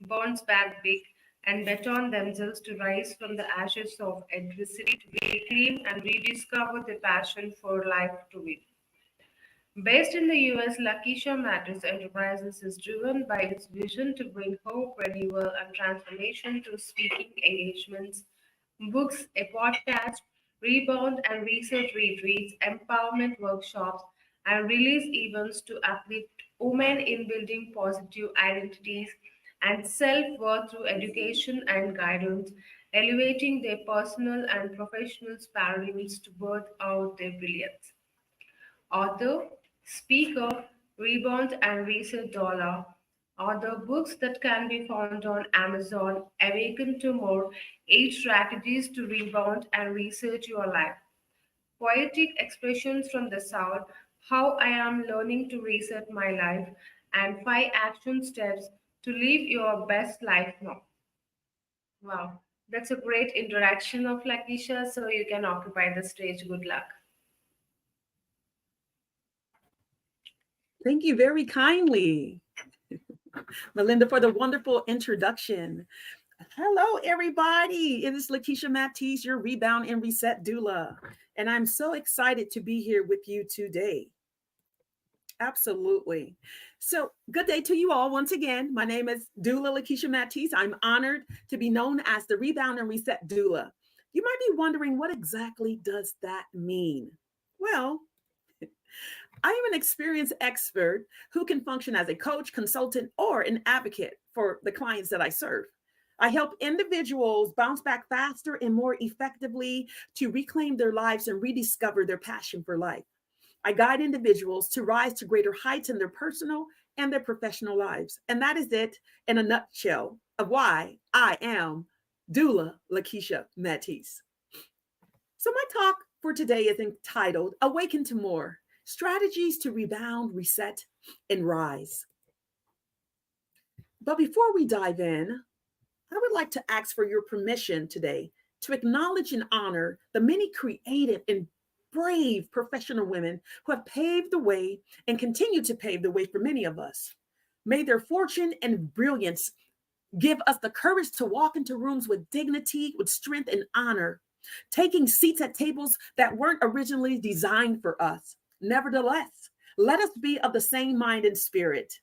bounce back big, and bet on themselves to rise from the ashes of adversity to reclaim and rediscover their passion for life to win. Based in the US, Lakeisha Matters Enterprises is driven by its vision to bring hope, renewal, and transformation to speaking engagements, books, a podcast, rebound and research retreats, empowerment workshops, and release events to uplift women in building positive identities and self worth through education and guidance, elevating their personal and professional paradigms to birth out their brilliance. Author, speaker, Rebound and Reset Dollar are the books that can be found on Amazon. Awaken to More, 8 Strategies to Rebound and Research Your Life. Poetic Expressions from the Soul, How I Am Learning to Reset My Life, and 5 Action Steps to Live Your Best Life Now. Wow, that's a great introduction of Lakisha, so you can occupy the stage. Good luck. Thank you very kindly, Melinda, for the wonderful introduction. Hello, everybody. It is Lakeisha Matisse, your Rebound and Reset doula. And I'm so excited to be here with you today. Absolutely. So, good day to you all once again. My name is Doula Lakeisha Matisse. I'm honored to be known as the Rebound and Reset doula. You might be wondering, what exactly does that mean? Well, I am an experienced expert who can function as a coach, consultant, or an advocate for the clients that I serve. I help individuals bounce back faster and more effectively to reclaim their lives and rediscover their passion for life. I guide individuals to rise to greater heights in their personal and their professional lives. And that is it in a nutshell of why I am Doula Lakeisha Matisse. So my talk for today is entitled Awaken to More: Strategies to Rebound, Reset, and Rise. But before we dive in, I would like to ask for your permission today to acknowledge and honor the many creative and brave professional women who have paved the way and continue to pave the way for many of us. May their fortune and brilliance give us the courage to walk into rooms with dignity, with strength and honor, taking seats at tables that weren't originally designed for us. Nevertheless, let us be of the same mind and spirit,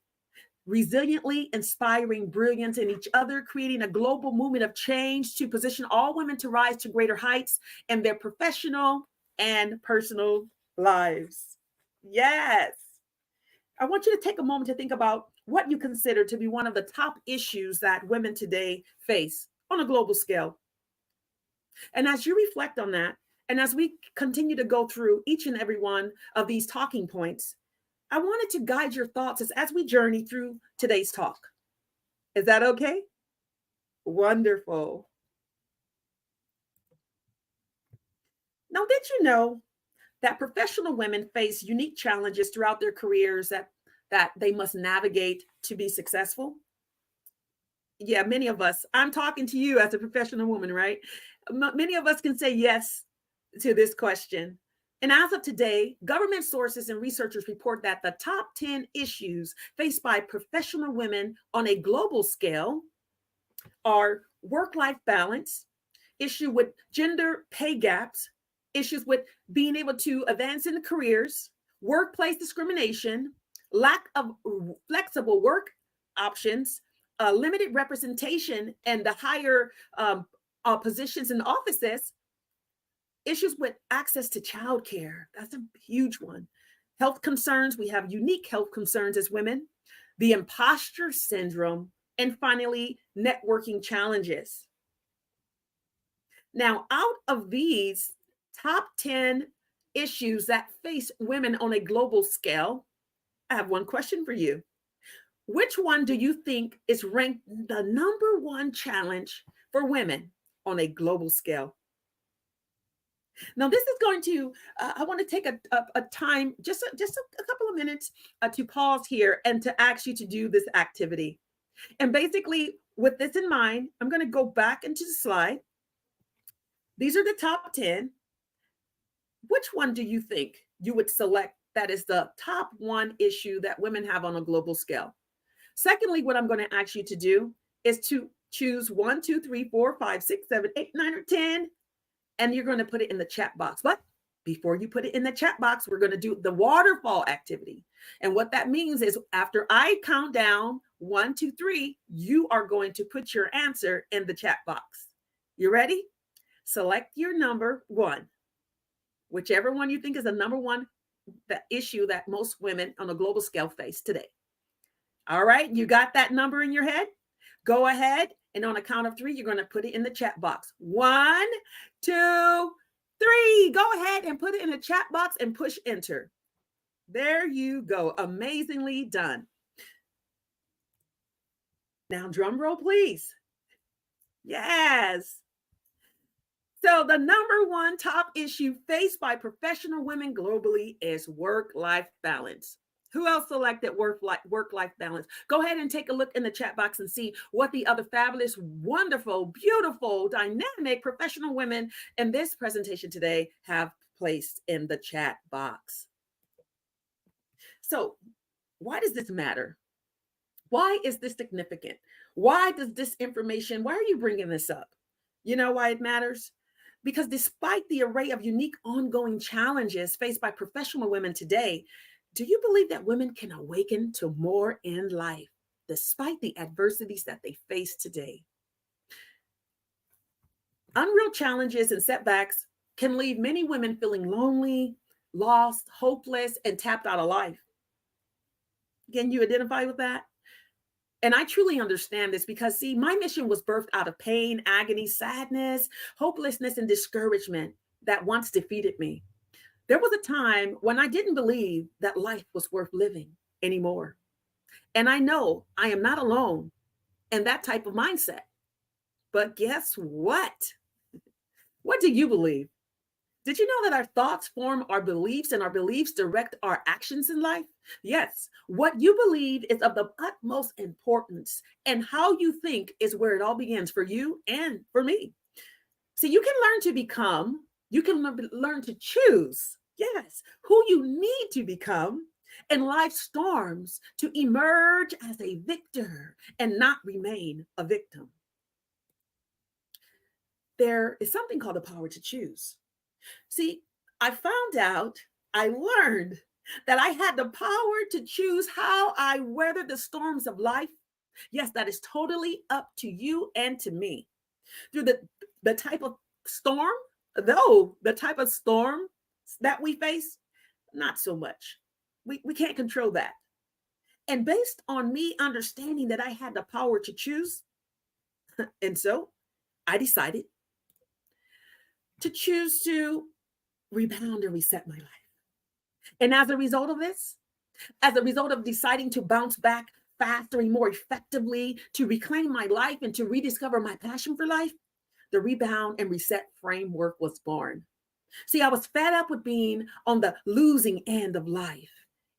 resiliently inspiring brilliance in each other, creating a global movement of change to position all women to rise to greater heights in their professional and personal lives. Yes. I want you to take a moment to think about what you consider to be one of the top issues that women today face on a global scale. And as you reflect on that, and as we continue to go through each and every one of these talking points, I wanted to guide your thoughts as we journey through today's talk. Is that okay? Wonderful. Now, did you know that professional women face unique challenges throughout their careers that they must navigate to be successful? Yeah, many of us, I'm talking to you as a professional woman, right? Many of us can say yes to this question. And as of today, government sources and researchers report that the top 10 issues faced by professional women on a global scale are work-life balance, issue with gender pay gaps, issues with being able to advance in the careers, workplace discrimination, lack of flexible work options, limited representation in the higher positions and offices, issues with access to childcare. That's a huge one. Health concerns. We have unique health concerns as women, the imposter syndrome, and finally, networking challenges. Now, out of these top 10 issues that face women on a global scale, I have one question for you. Which one do you think is ranked the number one challenge for women on a global scale? Now, this is going to, I want to take a time, just a couple of minutes to pause here and to ask you to do this activity. And basically, with this in mind, I'm going to go back into the slide. These are the top 10. Which one do you think you would select that is the top one issue that women have on a global scale? Secondly, what I'm going to ask you to do is to choose 1, 2, 3, 4, 5, 6, 7, 8, 9, or 10, and you're going to put it in the chat box. But before you put it in the chat box, we're going to do the waterfall activity. And what that means is after I count down 1, 2, 3, you are going to put your answer in the chat box. You ready? Select your number 1, whichever one you think is the number 1 the issue that most women on a global scale face today. All right, you got that number in your head? Go ahead, and on a count of 3, you're going to put it in the chat box. 1, 2, 3. Go ahead and put it in the chat box and push enter. There you go. Amazingly done. Now, drum roll, please. Yes. So the number 1 top issue faced by professional women globally is work-life balance. Who else selected work-life balance? Go ahead and take a look in the chat box and see what the other fabulous, wonderful, beautiful, dynamic professional women in this presentation today have placed in the chat box. So why does this matter? Why is this significant? Why does this information, why are you bringing this up? You know why it matters? Because despite the array of unique ongoing challenges faced by professional women today, do you believe that women can awaken to more in life despite the adversities that they face today? Unreal challenges and setbacks can leave many women feeling lonely, lost, hopeless, and tapped out of life. Can you identify with that? And I truly understand this because, see, my mission was birthed out of pain, agony, sadness, hopelessness, and discouragement that once defeated me. There was a time when I didn't believe that life was worth living anymore. And I know I am not alone in that type of mindset. But guess what? What do you believe? Did you know that our thoughts form our beliefs and our beliefs direct our actions in life? Yes, what you believe is of the utmost importance, and how you think is where it all begins for you and for me. See, you can learn to become, you can learn to choose, yes, who you need to become in life's storms to emerge as a victor and not remain a victim. There is something called the power to choose. See, I learned that I had the power to choose how I weather the storms of life. Yes, that is totally up to you and to me. Through the type of storm, though, the type of storm that we face, not so much. We can't control that. And based on me understanding that I had the power to choose, and so I decided to choose to rebound and reset my life. And as a result of this, as a result of deciding to bounce back faster and more effectively, to reclaim my life and to rediscover my passion for life, the Rebound and Reset framework was born. See, I was fed up with being on the losing end of life.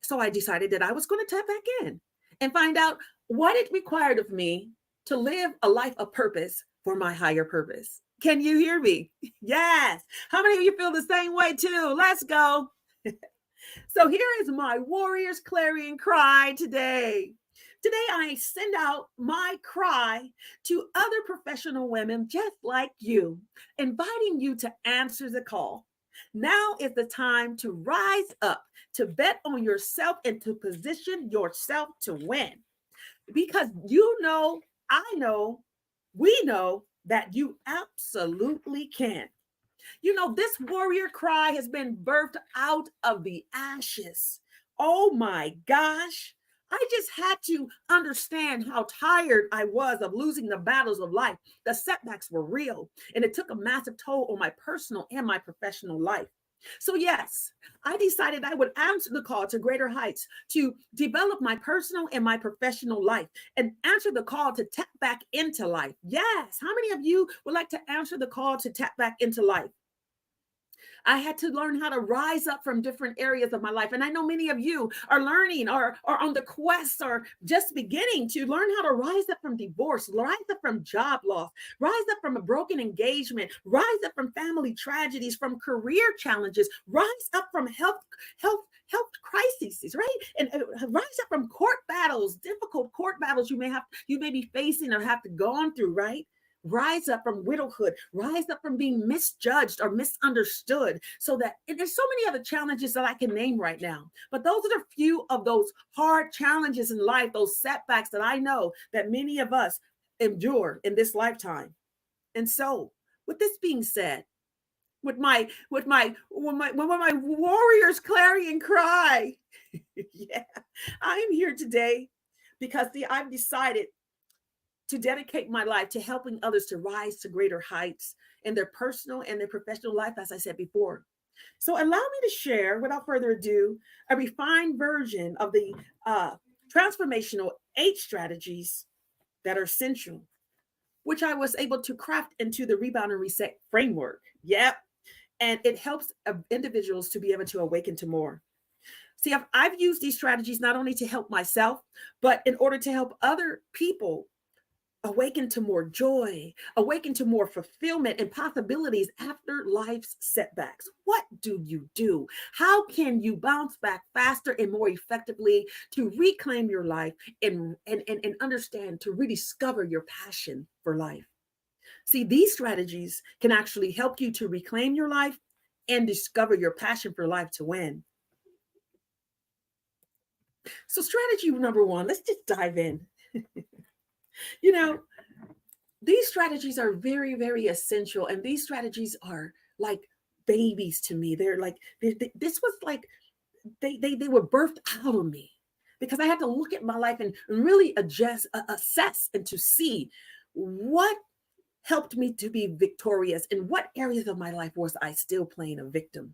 So I decided that I was going to tap back in and find out what it required of me to live a life of purpose for my higher purpose. Can you hear me? Yes. How many of you feel the same way too? Let's go. So here is my warrior's clarion cry today. Today, I send out my cry to other professional women just like you, inviting you to answer the call. Now is the time to rise up, to bet on yourself, and to position yourself to win. Because you know, I know, we know that you absolutely can. You know, this warrior cry has been birthed out of the ashes. Oh my gosh. I just had to understand how tired I was of losing the battles of life. The setbacks were real, and it took a massive toll on my personal and my professional life. So yes, I decided I would answer the call to greater heights, to develop my personal and my professional life, and answer the call to tap back into life. Yes, how many of you would like to answer the call to tap back into life? I had to learn how to rise up from different areas of my life. And I know many of you are learning or are on the quest or just beginning to learn how to rise up from divorce, rise up from job loss, rise up from a broken engagement, rise up from family tragedies, from career challenges, rise up from health crises, right? And rise up from court battles, difficult court battles you may be facing or have to go on through, right? Rise up from widowhood, rise up from being misjudged or misunderstood. So that, and there's so many other challenges that I can name right now, but those are a few of those hard challenges in life, those setbacks that I know that many of us endure in this lifetime. And so, with this being said, when my warriors clarion cry, yeah, I'm here today because I've decided to dedicate my life to helping others to rise to greater heights in their personal and their professional life, as I said before. So allow me to share, without further ado, a refined version of the transformational 8 strategies that are essential, which I was able to craft into the Rebound and Reset framework. Yep. And it helps individuals to be able to awaken to more. See, I've used these strategies not only to help myself, but in order to help other people awaken to more joy, awaken to more fulfillment and possibilities after life's setbacks. What do you do? How can you bounce back faster and more effectively to reclaim your life and understand, to rediscover your passion for life? See, these strategies can actually help you to reclaim your life and discover your passion for life to win. So, strategy number 1, let's just dive in. You know, these strategies are very, very essential. And these strategies are like babies to me. They're like, this was like, they were birthed out of me because I had to look at my life and really assess, and to see what helped me to be victorious, in what areas of my life was I still playing a victim.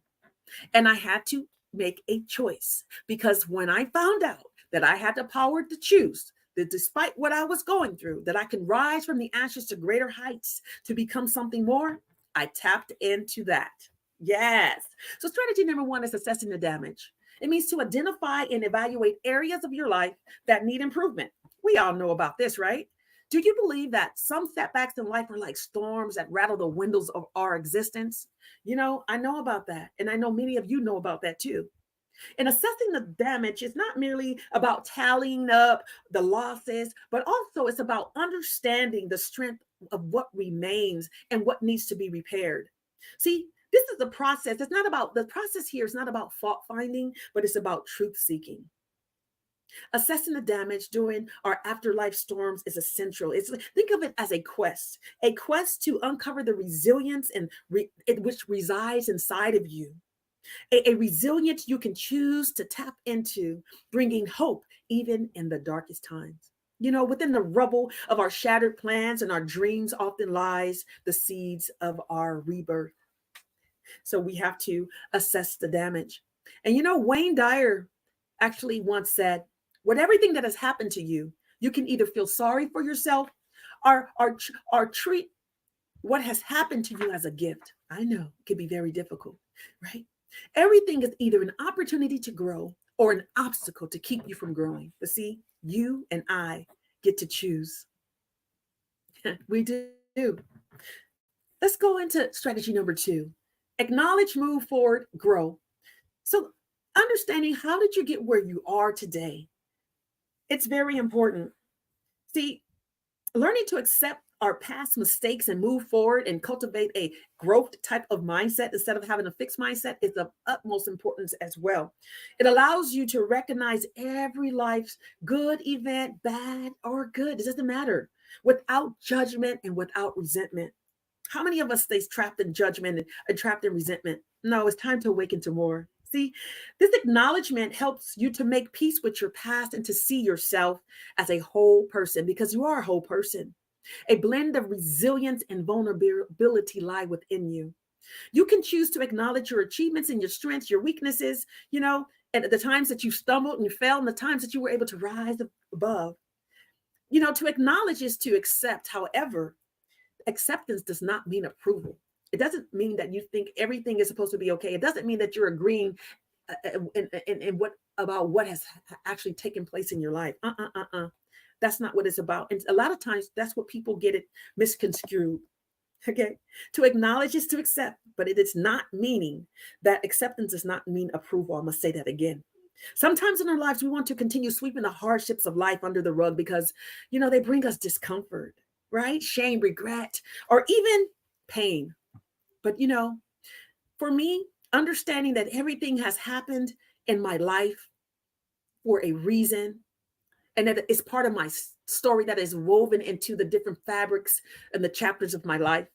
And I had to make a choice, because when I found out that I had the power to choose, that despite what I was going through, that I can rise from the ashes to greater heights to become something more, I tapped into that. Yes. So strategy number 1 is assessing the damage. It means to identify and evaluate areas of your life that need improvement. We all know about this, right? Do you believe that some setbacks in life are like storms that rattle the windows of our existence? I know about that. And I know many of you know about that too. And assessing the damage is not merely about tallying up the losses, but also it's about understanding the strength of what remains and what needs to be repaired. See, this is the process. The process here is not about fault finding, but it's about truth seeking. Assessing the damage during our afterlife storms is essential. Think of it as a quest to uncover the resilience which resides inside of you, a resilience you can choose to tap into, bringing hope even in the darkest times. Within the rubble of our shattered plans and our dreams often lies the seeds of our rebirth. So we have to assess the damage. And Wayne Dyer actually once said, with everything that has happened to you, you can either feel sorry for yourself or treat what has happened to you as a gift. I know it can be very difficult, right? Everything is either an opportunity to grow or an obstacle to keep you from growing. But see, you and I get to choose. We do. Let's go into strategy number 2. Acknowledge, move forward, grow. So, understanding, how did you get where you are today? It's very important. See, learning to accept our past mistakes and move forward and cultivate a growth type of mindset instead of having a fixed mindset is of utmost importance as well. It allows you to recognize every life's good event, bad or good, it doesn't matter, without judgment and without resentment. How many of us stay trapped in judgment and trapped in resentment? No, it's time to awaken to more. See, this acknowledgement helps you to make peace with your past and to see yourself as a whole person, because you are a whole person. A blend of resilience and vulnerability lie within you. You can choose to acknowledge your achievements and your strengths, your weaknesses, and the times that you stumbled and you fell and the times that you were able to rise above. To acknowledge is to accept. However, acceptance does not mean approval. It doesn't mean that you think everything is supposed to be okay. It doesn't mean that you're agreeing in what about what has actually taken place in your life. That's not what it's about. And a lot of times that's what people get it misconstrued. Okay. To acknowledge is to accept, but it is not meaning that acceptance does not mean approval. I must say that again. Sometimes in our lives, we want to continue sweeping the hardships of life under the rug because, they bring us discomfort, right? Shame, regret, or even pain. But, for me, understanding that everything has happened in my life for a reason and that it's part of my story that is woven into the different fabrics and the chapters of my life.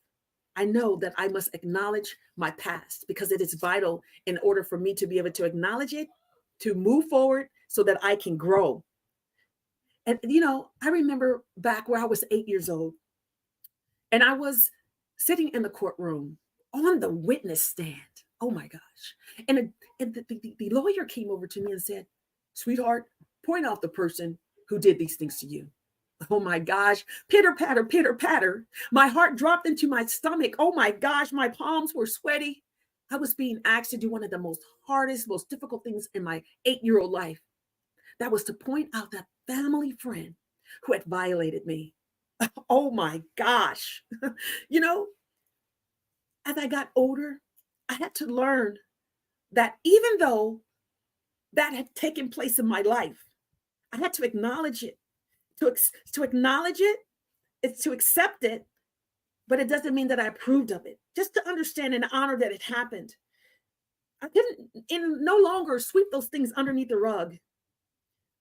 I know that I must acknowledge my past because it is vital in order for me to be able to acknowledge it, to move forward so that I can grow. And, I remember back where I was 8 years old and I was sitting in the courtroom on the witness stand. Oh my gosh. And the lawyer came over to me and said, "Sweetheart, point out the person who did these things to you." Oh my gosh, pitter patter, pitter patter. My heart dropped into my stomach. Oh my gosh, my palms were sweaty. I was being asked to do one of the most hardest, most difficult things in my 8-year-old life. That was to point out that family friend who had violated me. Oh my gosh. you know, as I got older, I had to learn that even though that had taken place in my life, I had to acknowledge it. To acknowledge it is to accept it, but it doesn't mean that I approved of it. Just to understand and honor that it happened. I didn't no longer sweep those things underneath the rug.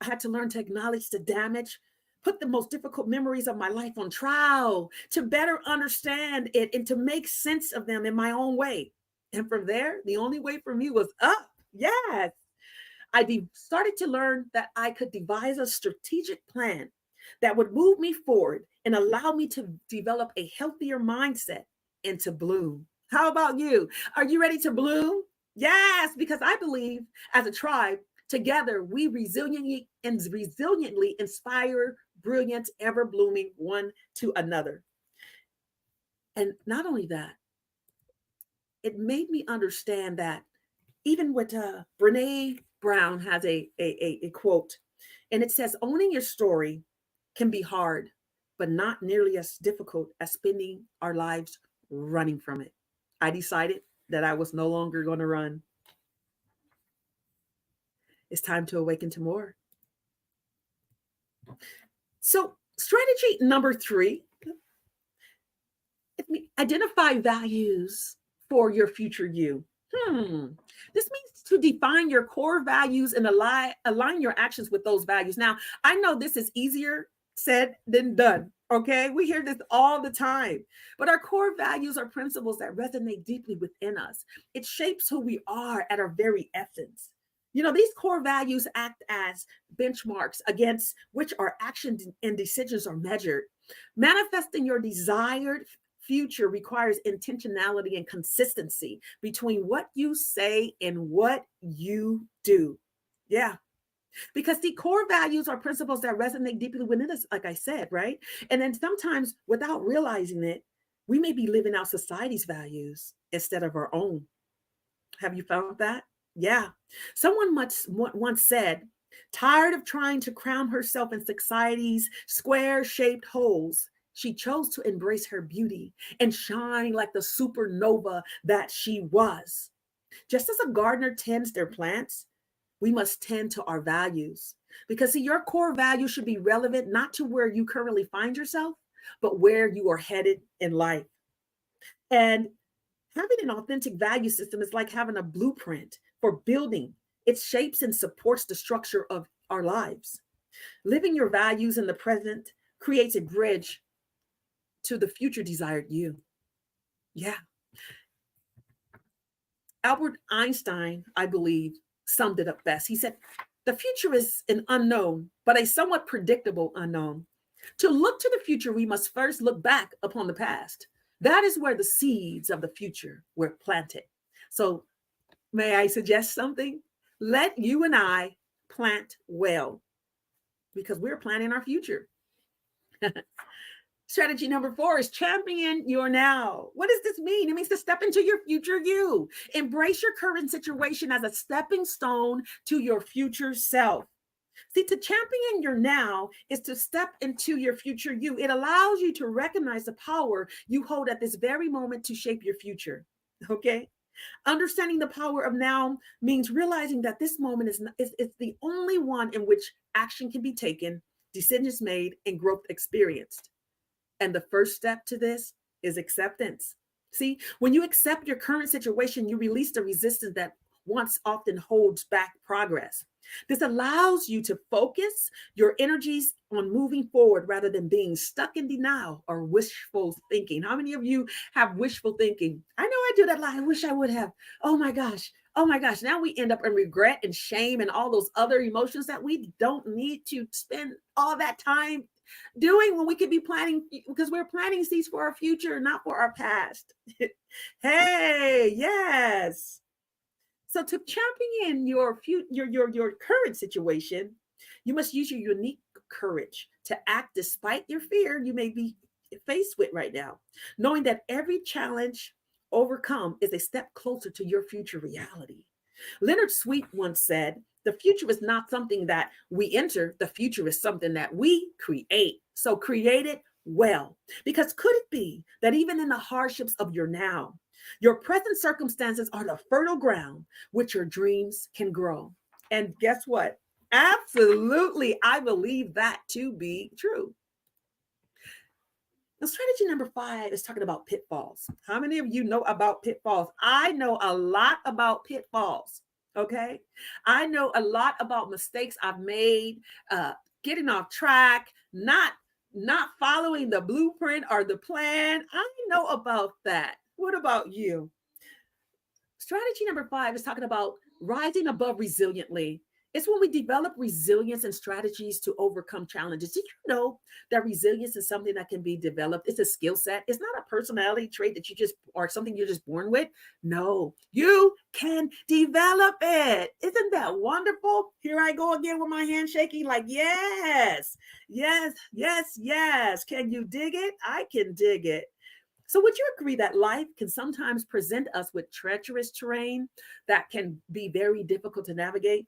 I had to learn to acknowledge the damage, put the most difficult memories of my life on trial to better understand it and to make sense of them in my own way. And from there, the only way for me was up. Yes. Started to learn that I could devise a strategic plan that would move me forward and allow me to develop a healthier mindset and to bloom. How about you? Are you ready to bloom? Yes, because I believe as a tribe, together we resiliently inspire brilliant, ever blooming one to another. And not only that, it made me understand that even with Brene Brown has a quote, and it says, "Owning your story can be hard, but not nearly as difficult as spending our lives running from it." I decided that I was no longer going to run. It's time to awaken to more. So, strategy number 3, identify values for your future you. This means to define your core values and align your actions with those values. Now, I know this is easier said than done. Okay, we hear this all the time, but our core values are principles that resonate deeply within us. It shapes who we are at our very essence. These core values act as benchmarks against which our actions and decisions are measured. Manifesting your desired future requires intentionality and consistency between what you say and what you do. Yeah. Because the core values are principles that resonate deeply within us, like I said, right? And then sometimes without realizing it, we may be living out society's values instead of our own. Have you found that? Yeah. Someone once said, tired of trying to crown herself in society's square shaped holes, she chose to embrace her beauty and shine like the supernova that she was. Just as a gardener tends their plants, we must tend to our values. Because, see, your core value should be relevant not to where you currently find yourself, but where you are headed in life. And having an authentic value system is like having a blueprint for building. It shapes and supports the structure of our lives. Living your values in the present creates a bridge to the future desired you. Yeah. Albert Einstein, I believe, summed it up best. He said, "The future is an unknown, but a somewhat predictable unknown. To look to the future, we must first look back upon the past. That is where the seeds of the future were planted." So, may I suggest something? Let you and I plant well because we're planning our future. Strategy number 4 is champion your now. What does this mean? It means to step into your future you. Embrace your current situation as a stepping stone to your future self. See, to champion your now is to step into your future you. It allows you to recognize the power you hold at this very moment to shape your future. Okay? Understanding the power of now means realizing that this moment is the only one in which action can be taken, decisions made, and growth experienced. And the first step to this is acceptance. See, when you accept your current situation, you release the resistance that once often holds back progress. This allows you to focus your energies on moving forward rather than being stuck in denial or wishful thinking. How many of you have wishful thinking? I know I do that a lot. I wish I would have. Oh my gosh. Oh my gosh. Now we end up in regret and shame and all those other emotions that we don't need to spend all that time doing when we could be planning, because we're planting seeds for our future, not for our past. Hey, yes. So to champion your current situation, you must use your unique courage to act despite your fear you may be faced with right now, knowing that every challenge overcome is a step closer to your future reality. Leonard Sweet once said, the future is not something that we enter, the future is something that we create. So create it well. Because could it be that even in the hardships of your now, your present circumstances are the fertile ground which your dreams can grow? And guess what? Absolutely, I believe that to be true. Now, strategy number 5 is talking about pitfalls. How many of you know about pitfalls? I know a lot about pitfalls. Okay. I know a lot about mistakes I've made, getting off track, not following the blueprint or the plan. I know about that. What about you? Strategy number 5 is talking about rising above resiliently. It's when we develop resilience and strategies to overcome challenges. Did you know that resilience is something that can be developed? It's a skill set. It's not a personality trait that you just, or something you're just born with. No, you can develop it. Isn't that wonderful? Here I go again with my hand shaking, like, yes, yes, yes, yes. Can you dig it? I can dig it. So would you agree that life can sometimes present us with treacherous terrain that can be very difficult to navigate?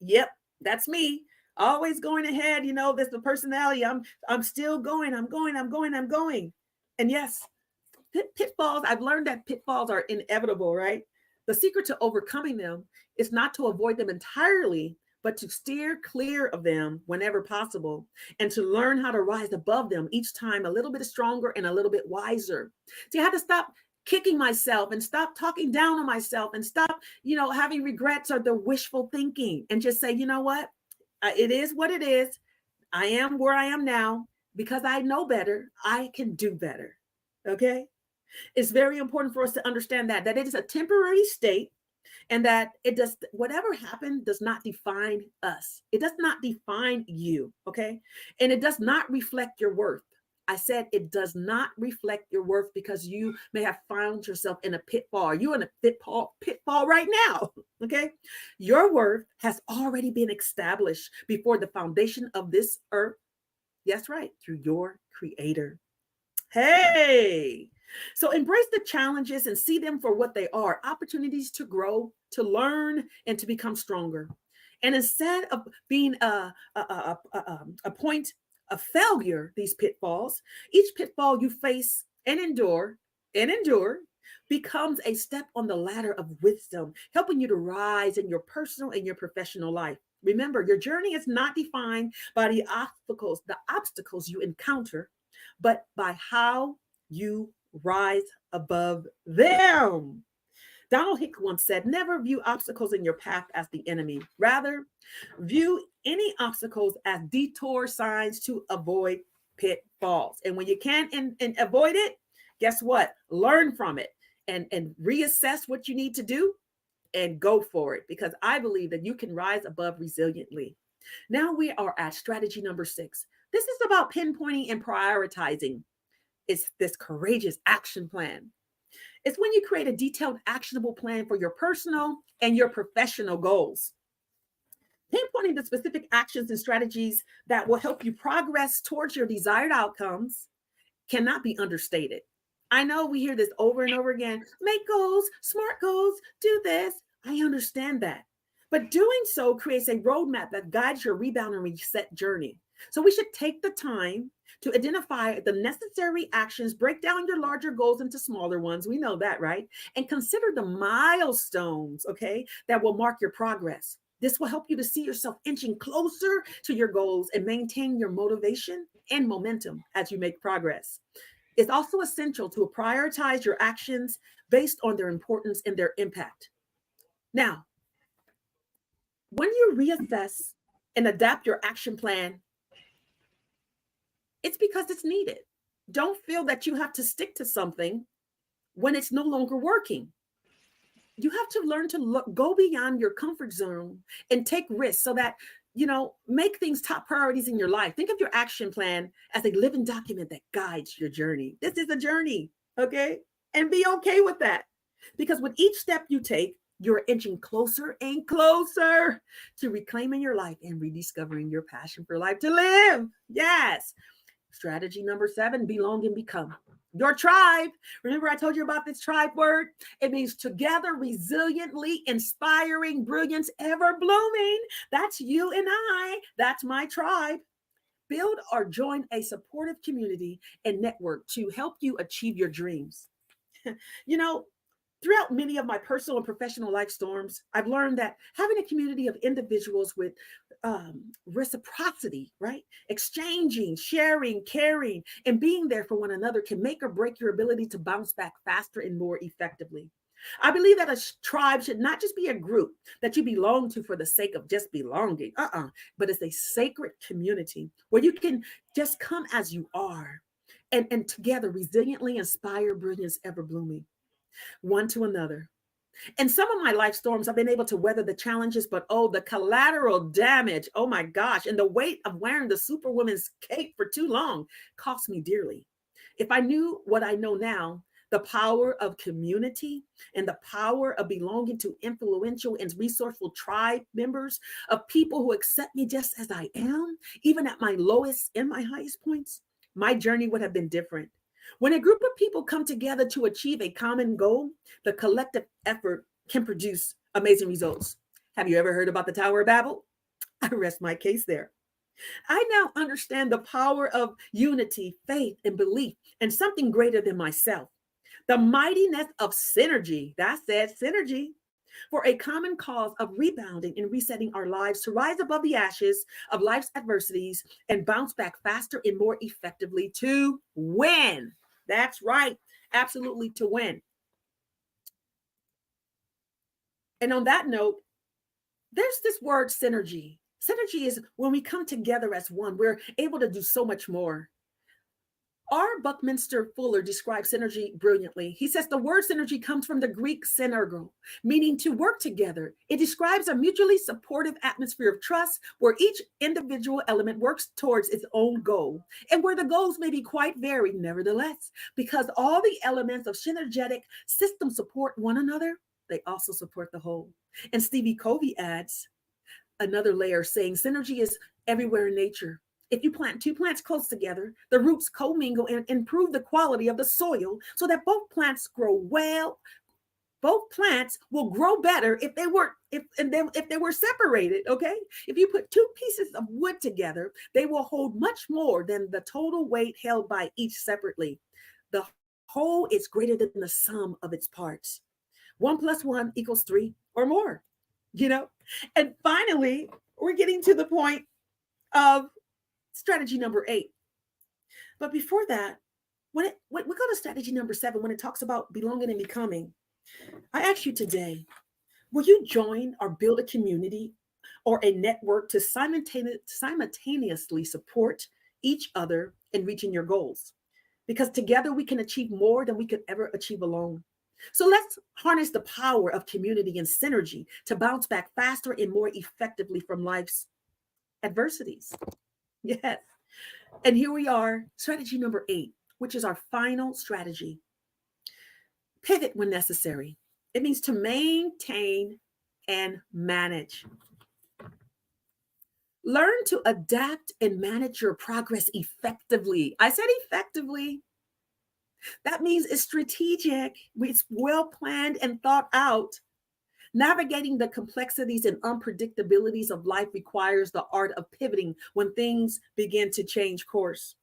Yep, that's me. Always going ahead, that's the personality. I'm still going. I'm going. I'm going. I'm going. And yes, pitfalls, I've learned that pitfalls are inevitable, right? The secret to overcoming them is not to avoid them entirely, but to steer clear of them whenever possible and to learn how to rise above them each time a little bit stronger and a little bit wiser. See, I had to stop kicking myself and stop talking down on myself and stop, having regrets or the wishful thinking and just say, you know what? It is what it is. I am where I am now because I know better. I can do better. Okay. It's very important for us to understand that it is a temporary state and that it does, whatever happened does not define us. It does not define you. Okay. And it does not reflect your worth. I said it does not reflect your worth because you may have found yourself in a pitfall. You're in a pitfall right now. Okay. Your worth has already been established before the foundation of this earth. Yes, right. Through your creator. Hey. So embrace the challenges and see them for what they are, opportunities to grow, to learn, and to become stronger. And instead of being a point of failure, these pitfalls, each pitfall you face and endure becomes a step on the ladder of wisdom, helping you to rise in your personal and your professional life. Remember, your journey is not defined by the obstacles you encounter, but by how you rise above them. Donald Hick once said, never view obstacles in your path as the enemy. Rather, view any obstacles as detour signs to avoid pitfalls. And when you can't avoid it, guess what? Learn from it and reassess what you need to do and go for it, because I believe that you can rise above resiliently. Now we are at strategy number 6. This is about pinpointing and prioritizing. It's this courageous action plan. It's when you create a detailed, actionable plan for your personal and your professional goals. Pinpointing the specific actions and strategies that will help you progress towards your desired outcomes cannot be understated. I know we hear this over and over again: make goals, smart goals, do this. I understand that. But doing so creates a roadmap that guides your rebound and reset journey. So we should take the time to identify the necessary actions, break down your larger goals into smaller ones. We know that, right? And consider the milestones, okay, that will mark your progress. This will help you to see yourself inching closer to your goals and maintain your motivation and momentum as you make progress. It's also essential to prioritize your actions based on their importance and their impact. Now, when you reassess and adapt your action plan, it's because it's needed. Don't feel that you have to stick to something when it's no longer working. You have to learn to go beyond your comfort zone and take risks so that, make things top priorities in your life. Think of your action plan as a living document that guides your journey. This is a journey, okay? And be okay with that, because with each step you take, you're inching closer and closer to reclaiming your life and rediscovering your passion for life to live. Yes. Strategy number 7, belong and become. Your tribe. Remember, I told you about this tribe word? It means together, resiliently, inspiring, brilliance, ever blooming. That's you and I. That's my tribe. Build or join a supportive community and network to help you achieve your dreams. you know, Throughout many of my personal and professional life storms, I've learned that having a community of individuals with reciprocity, right? Exchanging, sharing, caring, and being there for one another can make or break your ability to bounce back faster and more effectively. I believe that a tribe should not just be a group that you belong to for the sake of just belonging, but it's a sacred community where you can just come as you are and together resiliently inspire brilliance ever blooming one to another. In some of my life storms, I've been able to weather the challenges, but oh, the collateral damage, oh my gosh, and the weight of wearing the superwoman's cape for too long cost me dearly. If I knew what I know now, the power of community and the power of belonging to influential and resourceful tribe members of people who accept me just as I am, even at my lowest and my highest points, my journey would have been different. When a group of people come together to achieve a common goal, the collective effort can produce amazing results. Have you ever heard about the Tower of Babel? I rest my case there. I now understand the power of unity, faith, and belief in something greater than myself. The mightiness of synergy, that said synergy, for a common cause of rebounding and resetting our lives to rise above the ashes of life's adversities and bounce back faster and more effectively to win. That's right, absolutely to win. And on that note, there's this word synergy. Synergy is when we come together as one, we're able to do so much more. R. Buckminster Fuller describes synergy brilliantly. He says the word synergy comes from the Greek synergo, meaning to work together. It describes a mutually supportive atmosphere of trust where each individual element works towards its own goal and where the goals may be quite varied, nevertheless, because all the elements of synergetic system support one another, they also support the whole. And Stevie Covey adds another layer saying synergy is everywhere in nature. If you plant two plants close together, the roots commingle and improve the quality of the soil so that both plants grow well. Both plants will grow better if they were separated, okay? If you put two pieces of wood together, they will hold much more than the total weight held by each separately. The whole is greater than the sum of its parts. 1 + 1 = 3 or more, you know? And finally, we're getting to the point of strategy number 8. But before that, when we go to strategy number 7, when it talks about belonging and becoming, I ask you today, will you join or build a community or a network to simultaneously support each other in reaching your goals? Because together we can achieve more than we could ever achieve alone. So let's harness the power of community and synergy to bounce back faster and more effectively from life's adversities. Yes. And here we are, strategy number 8, which is our final strategy. Pivot when necessary. It means to maintain and manage. Learn to adapt and manage your progress effectively. I said effectively. That means it's strategic, it's well planned and thought out. Navigating the complexities and unpredictabilities of life requires the art of pivoting when things begin to change course.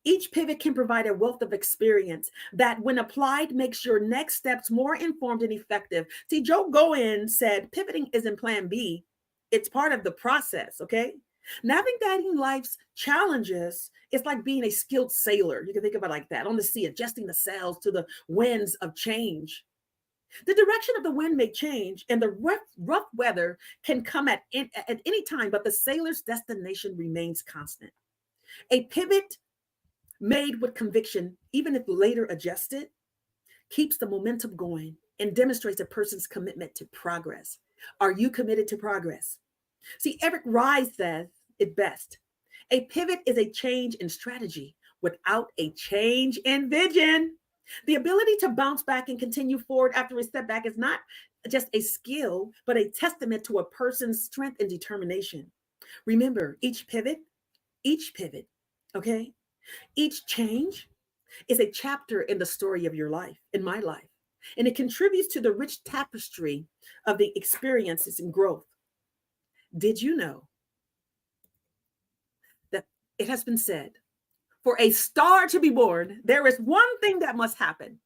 Each pivot can provide a wealth of experience that, when applied, makes your next steps more informed and effective. See, Joe Goen said pivoting isn't plan B, it's part of the process, okay? Navigating life's challenges is like being a skilled sailor. You can think about it like that on the sea, adjusting the sails to the winds of change. The direction of the wind may change, and the rough weather can come at any time, but the sailor's destination remains constant. A pivot made with conviction, even if later adjusted, keeps the momentum going and demonstrates a person's commitment to progress. Are you committed to progress? See, Eric Ries says it best. A pivot is a change in strategy without a change in vision. The ability to bounce back and continue forward after a setback is not just a skill, but a testament to a person's strength and determination. Remember, each pivot, okay, each change is a chapter in the story of your life, in my life, and it contributes to the rich tapestry of the experiences and growth. Did you know that it has been said, for a star to be born, there is one thing that must happen.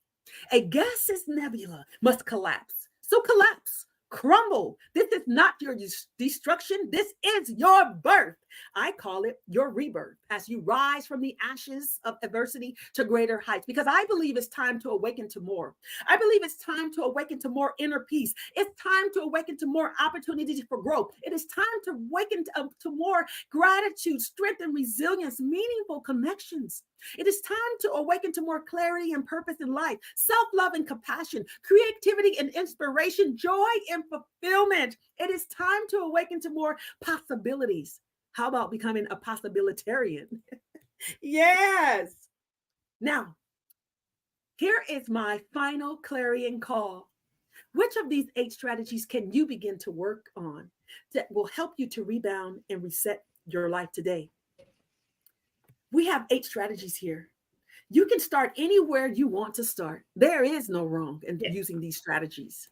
A gaseous nebula must collapse. So collapse, crumble. This is not your destruction. This is your birth. I call it your rebirth as you rise from the ashes of adversity to greater heights, because I believe it's time to awaken to more. I believe it's time to awaken to more inner peace. It's time to awaken to more opportunities for growth. It is time to awaken to more gratitude, strength, and resilience, meaningful connections. It is time to awaken to more clarity and purpose in life, self-love and compassion, creativity and inspiration, joy and fulfillment. It is time to awaken to more possibilities. How about becoming a possibilitarian? Yes. Now, here is my final clarion call. Which of these 8 strategies can you begin to work on that will help you to rebound and reset your life today? We have 8 strategies here. You can start anywhere you want to start. There is no wrong in Yeah. using these strategies.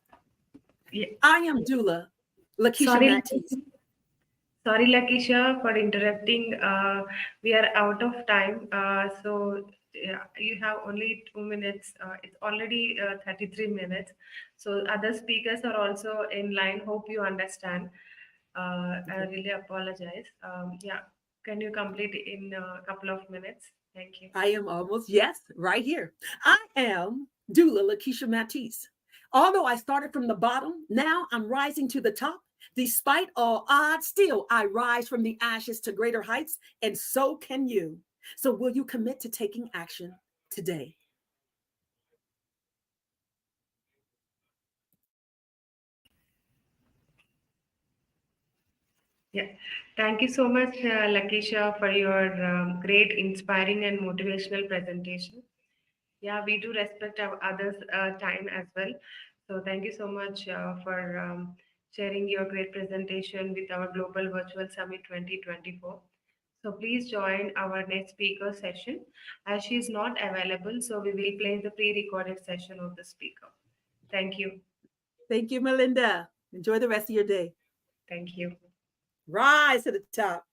Yeah. I am Dula Lakeisha Sorry, Matisse. sorry, Lakisha, for interrupting. We are out of time. So yeah, you have only 2 minutes. It's already 33 minutes. So other speakers are also in line. Hope you understand. I Okay. really apologize. Yeah, can you complete in a couple of minutes? Thank you. I am almost, yes, right here. I am Dula Lakeisha Matisse. Although I started from the bottom, now I'm rising to the top. Despite all odds, still I rise from the ashes to greater heights, and so can you. So, will you commit to taking action today? Yeah, thank you so much, Lakisha, for your great, inspiring, and motivational presentation. Yeah, we do respect our others' time as well. So thank you so much for sharing your great presentation with our Global Virtual Summit 2024. So please join our next speaker session. As she is not available, so we will play the pre-recorded session of the speaker. Thank you. Thank you, Melinda. Enjoy the rest of your day. Thank you. Rise to the top.